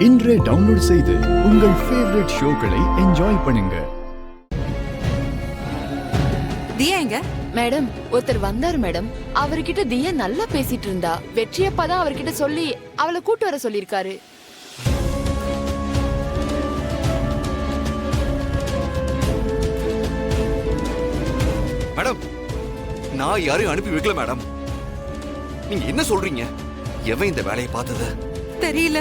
இன்றே டவுன்லோட் செய்து உங்கள் ஃபேவரட் ஷோக்களை என்ஜாய் பண்ணுங்க. தியா எங்க? மேடம், ஒருத்தர் வந்தாரு மேடம். அவர்கிட்ட தியா நல்லா பேசிட்டு இருந்தா. வெற்றியப்பா தான் அவர்கிட்ட சொல்லி அவளை கூட்டு வர சொல்லிருக்காரு. மேடம், நான் யாரையும் அனுப்பி வைக்கல மேடம். நீங்க என்ன சொல்றீங்க? எவன் இந்த வேலையை பார்த்தது? தெரியல,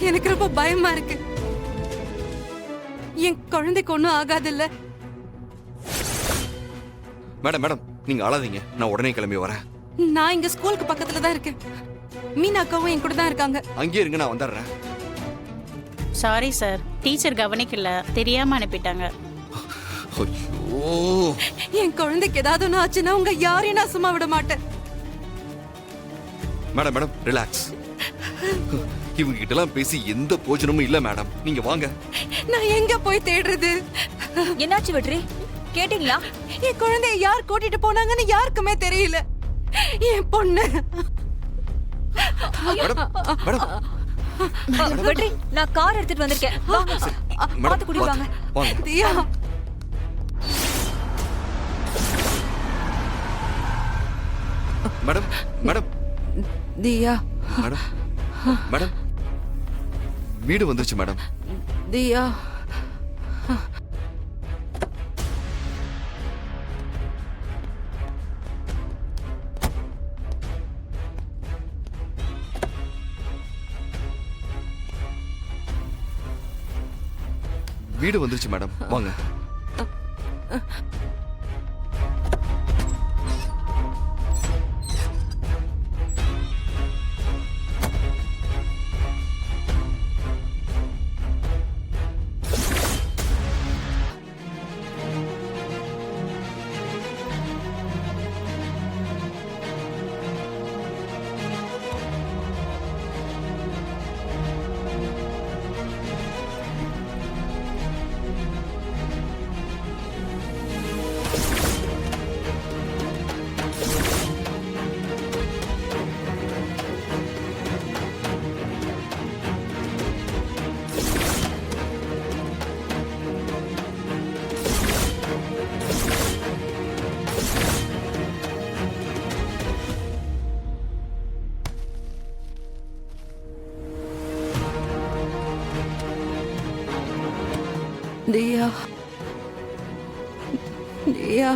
எனக்கு ரொம்ப பயமா இருக்கு. என் குழந்தைக்கு ஒண்ணும் ஆகாது இல்ல? மேடம் மேடம், நீங்க அழாதீங்க, நான் உடனே கிளம்பி வரேன். நான் இங்க ஸ்கூலுக்கு பக்கத்துல தான் இருக்கேன். மீனா அக்காவும் என் கூட தான் இருக்காங்க. அங்கேயே இருங்க, நான் வந்துடுறேன். சாரி சார், டீச்சர் கவனிக்கல, தெரியாம அனுப்பிட்டாங்க. ஐயோ, என் குழந்தைக்கு ஏதாவது ஒண்ணு ஆச்சுன்னா உங்க யாரையும் நான் சும்மா விட மாட்டேன். Madam madam, relax. இவங்க கிட்ட எல்லாம் பேசி எந்த போஜனமும் இல்ல மேடம். நீங்க வாங்க. நான் எங்க போய் தேடுறது? என்னாச்சு வெற்றி, கேட்டீங்களா? என் குழந்தைய யார் கூட்டிட்டு போனாங்கன்னு யாருக்குமே தெரியல. என் பொண்ணு. மேடம் மேடம், வெற்றி, நான் கார் எடுத்துட்டு வந்திருக்கேன். வாங்க, பார்த்து கூட்டிட்டு வாங்க. வாங்க. தியா, மேடம் மேடம் தியா, மேடம் மேடம், வீடு வந்துருச்சு மேடம். தியா. வீடு வந்துருச்சு மேடம், வாங்க. தியா, தியா.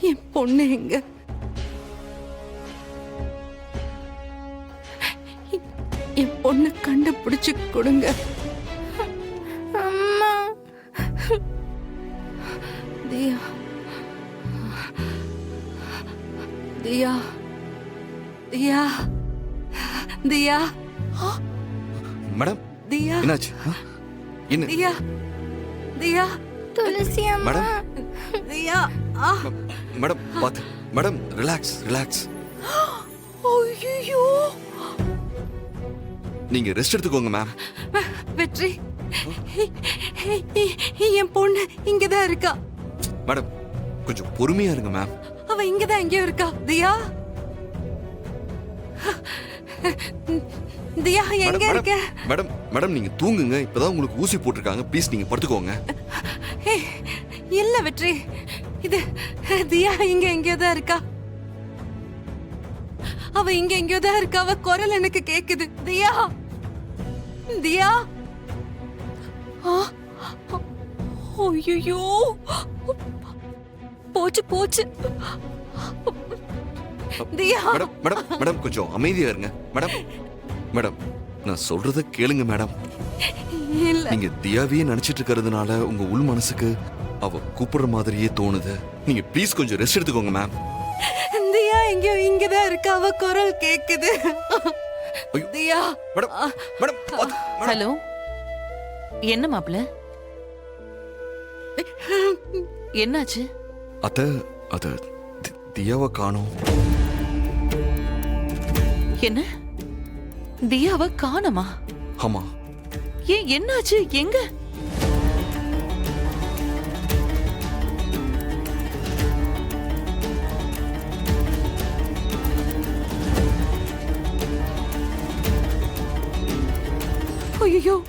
என் பொண்ணு எங்க? என் பொண்ணு கண்டுபிடிச்சு கொடுங்க. அம்மா. தியா, தியா, தியா, தியா. மேடம், தியா, என்னாச்சு? என்ன? தியா, தியா. துளசி அம்மா. மேடம் தியா. மேடம், பாத்து. Madam, relax relax. ஐயோ, நீங்க ரெஸ்ட் எடுத்துக்கோங்க மேம். வெற்றி, என் பொண்ணு இங்கதான் இருக்கா. மேடம், கொஞ்சம் பொறுமையா இருங்க மேம். அவ இங்கதான் எங்கேயோ இருக்கா. தியா, தியா எங்க இருக்க? மேடம் மேடம், நீங்க தூங்குங்க. இப்பதான் உங்களுக்கு ஊசி போட்டிருக்காங்க. ப்ளீஸ் நீங்க படுத்துக்கோங்க. இல்ல வெற்றி, இது தியா இங்க எங்கேயோ தான் இருக்கா. அவ இங்க எங்கேயோ தான் இருக்கா. அவ குரல் எனக்கு கேக்குது. தியா, தியா. ஐயோ, போச்சு போச்சு. தியா, மேடம் மேடம் மேடம் கொஞ்சம் அமைதியா இருங்க மேடம். மேடம் நான் சொல்றத கேளுங்க மேடம். இல்ல. நீங்க தியாவையே நினைச்சிட்டு இருக்கிறதுனால உங்க உள் மனசுக்கு அவ கூப்பிடுற மாதிரியே தோணுது. நீங்க ப்ளீஸ் கொஞ்சம் ரெஸ்ட் எடுத்துக்கோங்க மேம். தியா எங்கேயோ இங்கதான் இருக்கா. அவ குரல் கேக்குது. ஐயோ. தியா. மேடம் மேடம் பாத்து- மேடம். ஹலோ, என்ன மாப்பிள? என்னாச்சு? அத்த அது தியாவை காணோம். என்ன, தியாவை காணோமா? ஆமா. ஏன், என்னாச்சு? எங்க? ஐயோ,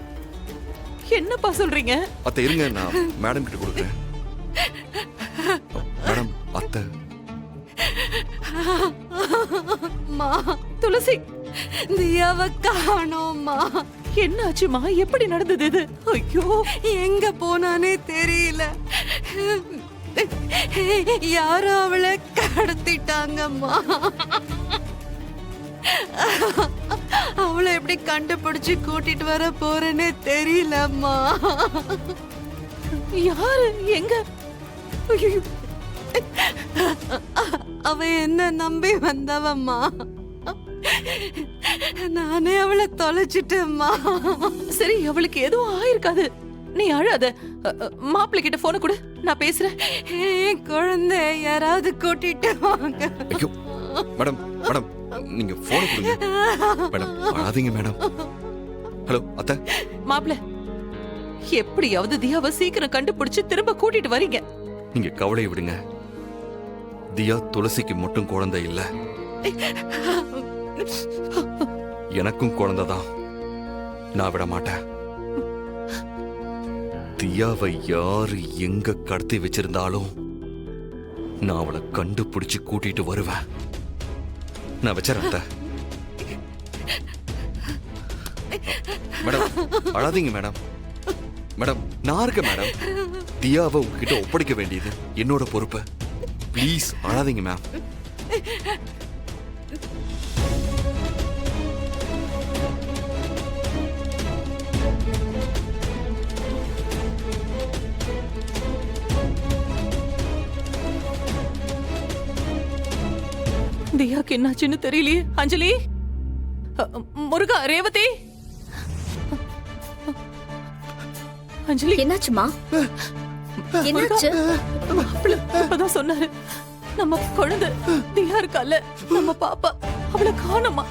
என்னப்பா சொல்றீங்க? அத்தை இருங்க, நான் மேடம் கிட்ட கொடுக்குறேன். மேடம் அத்தை. மா, துளசி, தியாவை காணோம்மா. என்னாச்சுமா? எப்படி நடந்தது இது? ஐயோ, எங்க போனானே தெரியல. யாரோ அவளை கடத்திட்டாங்கம்மா. அவளை எப்படி கண்டுபிடிச்சு கூட்டிட்டு வர போறேன்னே தெரியலம்மா. யாரு? எங்க? ஐயோ, அவ என்ன நம்பி வந்தவம்மா. நானே அவளை தொலைச்சிட்டேம்மா. சரி, அவளுக்கு எதுவும் ஆயிருக்காது. நீ அழாத. மாப்பிள்ளை கிட்ட போன கொடு, நான் பேசுறேன். ஏன் குழந்தை யாராவது கூட்டிட்டு வாங்க. ஐயோ மேடம் மேடம் நீங்க போன் கொடுங்க. மேடம் அழாதீங்க மேடம். ஹலோ அத்தை. மாப்பிள்ளை, எப்படியாவது தியாவை சீக்கிரம் கண்டுபிடிச்சு திரும்ப கூட்டிட்டு வரீங்க. நீங்க கவலையை விடுங்க. தியா துளசிக்கு மட்டும் குழந்தை இல்ல, எனக்கும் குழந்தைதான். நான் விட மாட்டேன். தியாவை யாரு எங்க கடத்தி வச்சிருந்தாலும் நான் அவளை கண்டுபிடிச்சு கூட்டிட்டு வருவேன். நான் வச்சிடறேன் அத்தை. மேடம் அழாதீங்க மேடம். மேடம் நான் இருக்கேன் மேடம். தியாவை உங்ககிட்ட ஒப்படைக்க வேண்டியது என்னோட பொறுப்பு. ப்ளீஸ் அழாதீங்க மேம். தியாக்கு என்னாச்சுன்னு தெரியலையே. அஞ்சலி, முருகா, ரேவதி. அஞ்சலி, என்னாச்சுமா? என்னாச்சு? மாப்பிள்ளை இப்பதான் சொன்னாரு, நம்ம குழந்தை தியா இருக்கால, நம்ம பாப்பா, அவளை காணோமா.